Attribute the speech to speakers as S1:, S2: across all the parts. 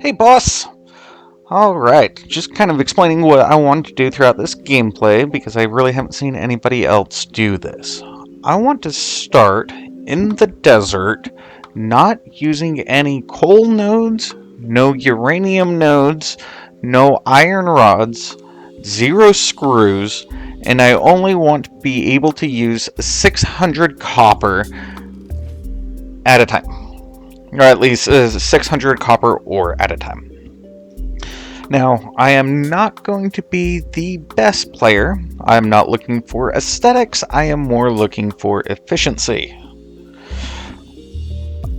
S1: Hey boss! Alright, just kind of explaining what I want to do throughout this gameplay because I really haven't seen anybody else do this. I want to start in the desert, not using any coal nodes, no uranium nodes, no iron rods, zero screws, and I only want to be able to use 600 copper at a time. Or at least 600 copper ore at a time. Now, I am not going to be the best player. I'm not looking for aesthetics, I am more looking for efficiency.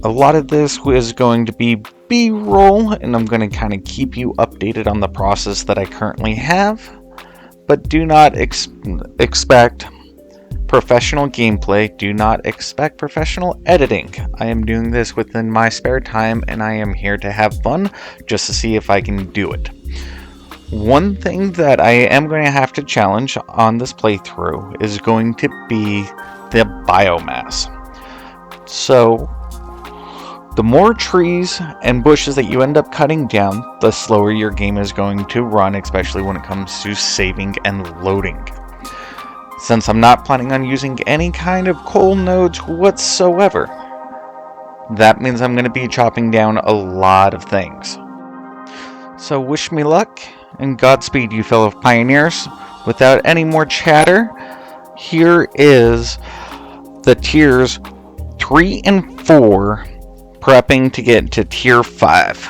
S1: A lot of this is going to be B-roll, and I'm going to kind of keep you updated on the process that I currently have. But do not expect professional gameplay, do not expect professional editing. I am doing this within my spare time, and I am here to have fun, just to see if I can do it. One thing that I am going to have to challenge on this playthrough is going to be the biomass. So, the more trees and bushes that you end up cutting down, the slower your game is going to run, especially when it comes to saving and loading. Since I'm not planning on using any kind of coal nodes whatsoever, that means I'm going to be chopping down a lot of things. So wish me luck, and Godspeed, you fellow pioneers. Without any more chatter, here is the tiers 3 and 4 prepping to get to tier 5.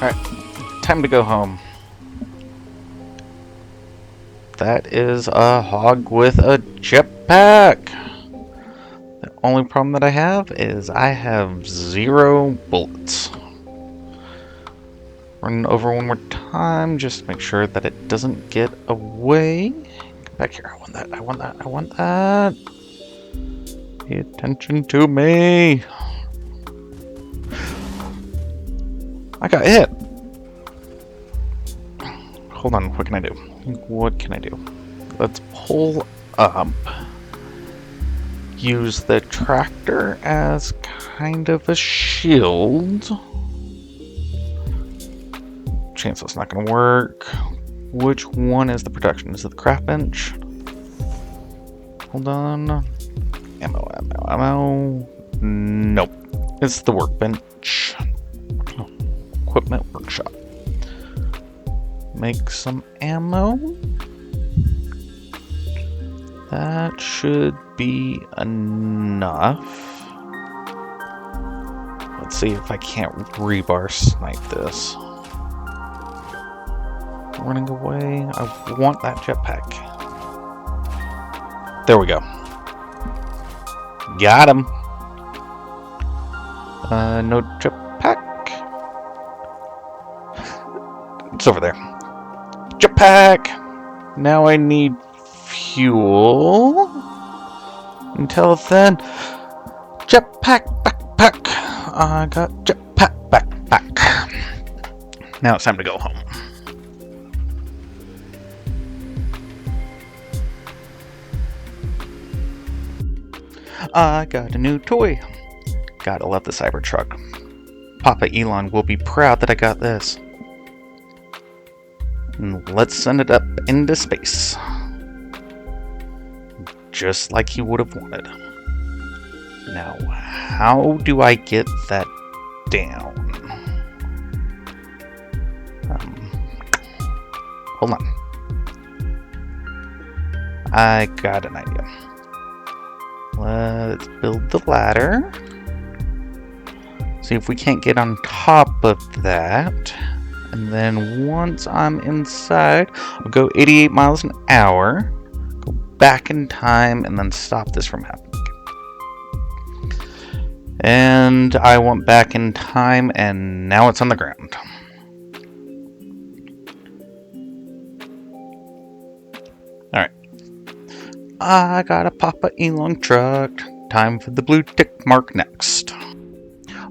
S1: Alright, time to go home. That is a hog with a jetpack. The only problem that I have is I have 0 bullets. Run over one more time, just to make sure that it doesn't get away. Come back here, I want that, I want that, I want that. Pay attention to me. I got hit. Hold on, what can I do? What can I do? Let's pull up. Use the tractor as kind of a shield. Chance that's not gonna work. Which one is the production? Is it the craft bench? Hold on. Ammo, ammo, ammo. Nope. It's the workbench. Equipment workshop. Make some ammo. That should be enough. Let's see if I can't rebar snipe this. Running away. I want that jetpack. There we go. Got him. No jetpack. It's over there. Jetpack! Now I need fuel. Until then, jetpack backpack. I got jetpack backpack. Now it's time to go home. I got a new toy. Gotta love the Cybertruck. Papa Elon will be proud that I got this. And let's send it up into space. Just like he would have wanted. Now, how do I get that down? Hold on. I got an idea. Let's build the ladder. See if we can't get on top of that. And then once I'm inside, I'll go 88 miles an hour, go back in time, and then stop this from happening. And I went back in time, and now it's on the ground. Alright. I got a Papa Elon truck. Time for the blue tick mark next.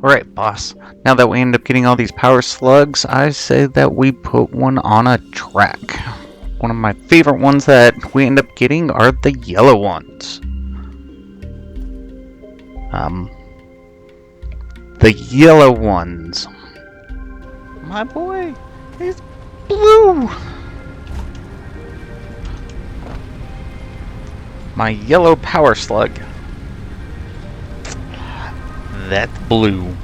S1: Alright, boss. Now that we end up getting all these power slugs, I say that we put one on a track. One of my favorite ones that we end up getting are the yellow ones. The yellow ones. My boy, he's blue. My yellow power slug. That's blue.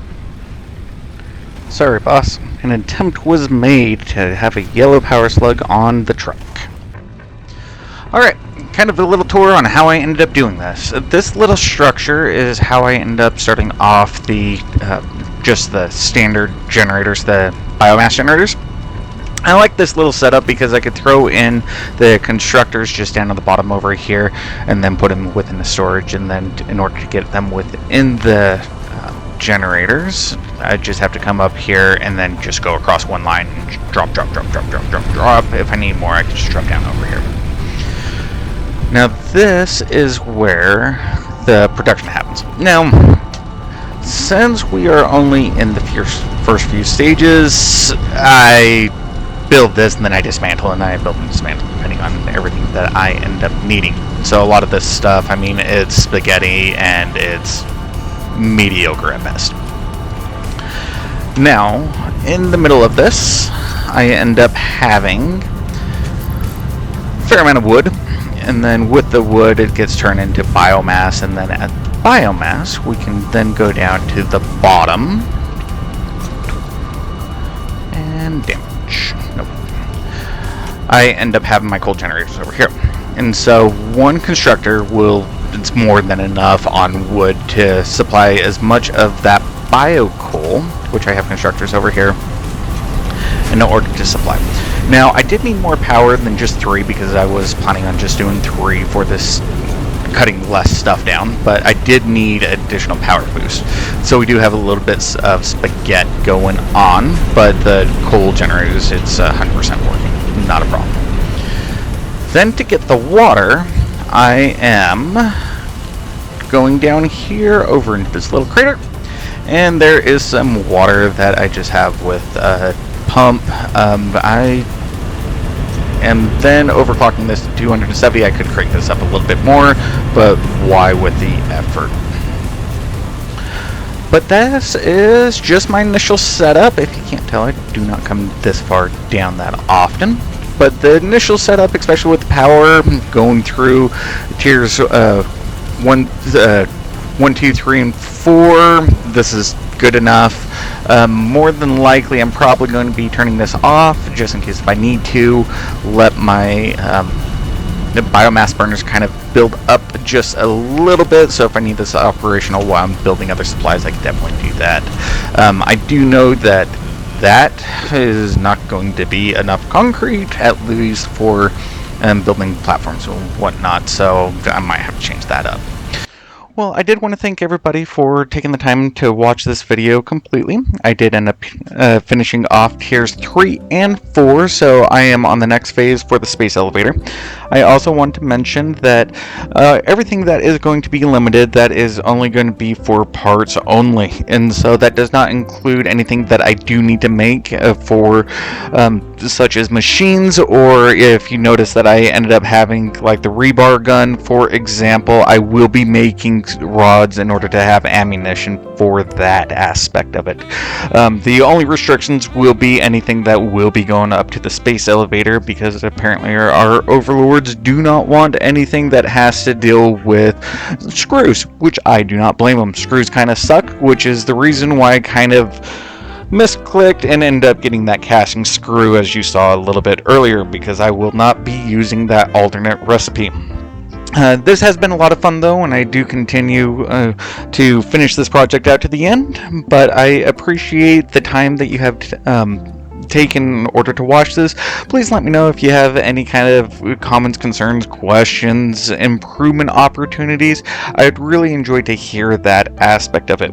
S1: Sorry, boss. An attempt was made to have a yellow power slug on the truck. Alright, kind of a little tour on how I ended up doing this. This little structure is how I ended up starting off the just the standard generators, the biomass generators. I like this little setup because I could throw in the constructors just down at the bottom over here and then put them within the storage, and then in order to get them within the generators, I just have to come up here and then just go across one line and drop. If I need more, I can just drop down over here. Now this is where the production happens. Now, since we are only in the first few stages, I build this and then I dismantle, and I build and dismantle depending on everything that I end up needing. So a lot of this stuff, I mean, it's spaghetti and it's mediocre at best. Now, in the middle of this, I end up having a fair amount of wood, and then with the wood it gets turned into biomass, and then at biomass we can then go down to the bottom and damage. Nope. I end up having my coal generators over here, and so one constructor will, it's more than enough on wood to supply as much of that bio coal, which I have constructors over here, in order to supply. Now, I did need more power than just 3 because I was planning on just doing 3 for this, cutting less stuff down, but I did need additional power boost. So we do have a little bit of spaghetti going on, but the coal generators, it's 100% working, not a problem. Then to get the water, I am going down here over into this little crater, and there is some water that I just have with a pump. I am then overclocking this to 270. I could crank this up a little bit more, but why with the effort? But this is just my initial setup. If you can't tell, I do not come this far down that often. But the initial setup, especially with the power, going through tiers 1, 2, 3, and 4, this is good enough. More than likely, I'm probably going to be turning this off, just in case if I need to let my the biomass burners kind of build up just a little bit, so if I need this operational while I'm building other supplies, I can definitely do that. I do know that that is not going to be enough concrete, at least for building platforms and whatnot, so I might have to change that up. Well, I did want to thank everybody for taking the time to watch this video completely. I did end up finishing off tiers 3 and 4, so I am on the next phase for the space elevator. I also want to mention that everything that is going to be limited, that is only going to be for parts only, and so that does not include anything that I do need to make for such as machines, or if you notice that I ended up having like the rebar gun, for example, I will be making rods in order to have ammunition for that aspect of it. The only restrictions will be anything that will be going up to the space elevator, because apparently our overlords do not want anything that has to deal with screws, which I do not blame them. Screws kind of suck, which is the reason why I kind of misclicked and ended up getting that casting screw, as you saw a little bit earlier, because I will not be using that alternate recipe. This has been a lot of fun though, and I do continue to finish this project out to the end, but I appreciate the time that you have taken in order to watch this. Please let me know if you have any kind of comments, concerns, questions, improvement opportunities. I'd really enjoy to hear that aspect of it.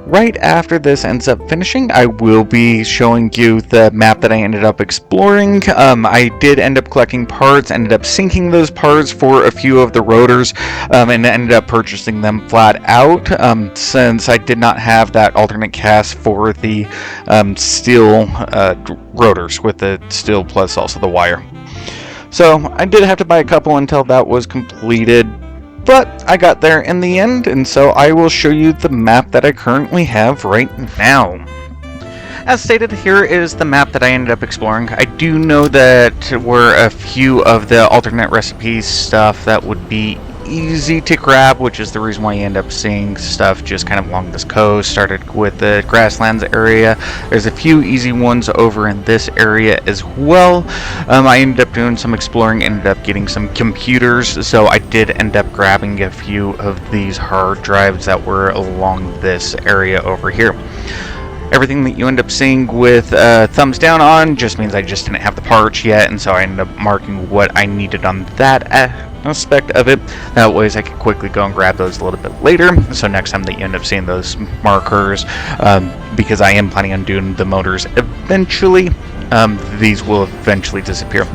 S1: Right after this ends up finishing, I will be showing you the map that I ended up exploring. I did end up collecting parts, ended up sinking those parts for a few of the rotors, and ended up purchasing them flat out, since I did not have that alternate cast for the steel rotors with the steel plus also the wire. So I did have to buy a couple until that was completed, but I got there in the end, and so I will show you the map that I currently have right now. As stated, here is the map that I ended up exploring. I do know that were a few of the alternate recipes stuff that would be easy to grab, which is the reason why you end up seeing stuff just kind of along this coast. Started with the grasslands area. There's a few easy ones over in this area as well. I ended up doing some exploring, ended up getting some computers, so I did end up grabbing a few of these hard drives that were along this area over here. Everything that you end up seeing with thumbs down on just means I just didn't have the parts yet, and so I ended up marking what I needed on that aspect of it. That way I could quickly go and grab those a little bit later, so next time that you end up seeing those markers, because I am planning on doing the motors eventually, these will eventually disappear.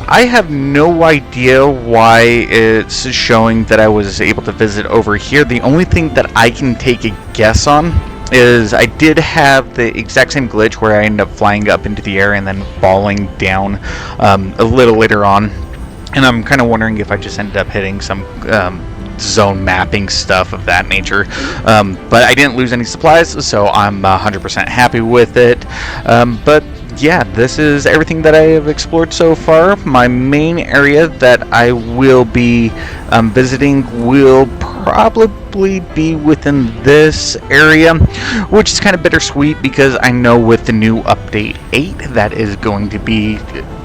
S1: I have no idea why it's showing that I was able to visit over here. The only thing that I can take a guess on is I did have the exact same glitch where I ended up flying up into the air and then falling down a little later on, and I'm kind of wondering if I just ended up hitting some zone mapping stuff of that nature, but I didn't lose any supplies, so I'm 100% happy with it. But yeah, this is everything that I have explored so far. My main area that I will be visiting will probably be within this area, which is kind of bittersweet because I know with the new update 8 that is going to be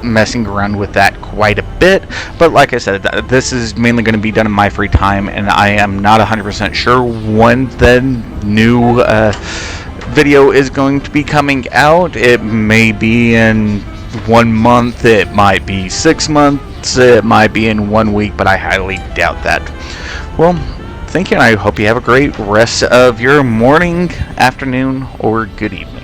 S1: messing around with that quite a bit, but like I said, this is mainly going to be done in my free time, and I am not 100% sure when the new video is going to be coming out. It may be in 1 month, it might be 6 months, it might be in 1 week, but I highly doubt that. Well, thank you, and I hope you have a great rest of your morning, afternoon, or good evening.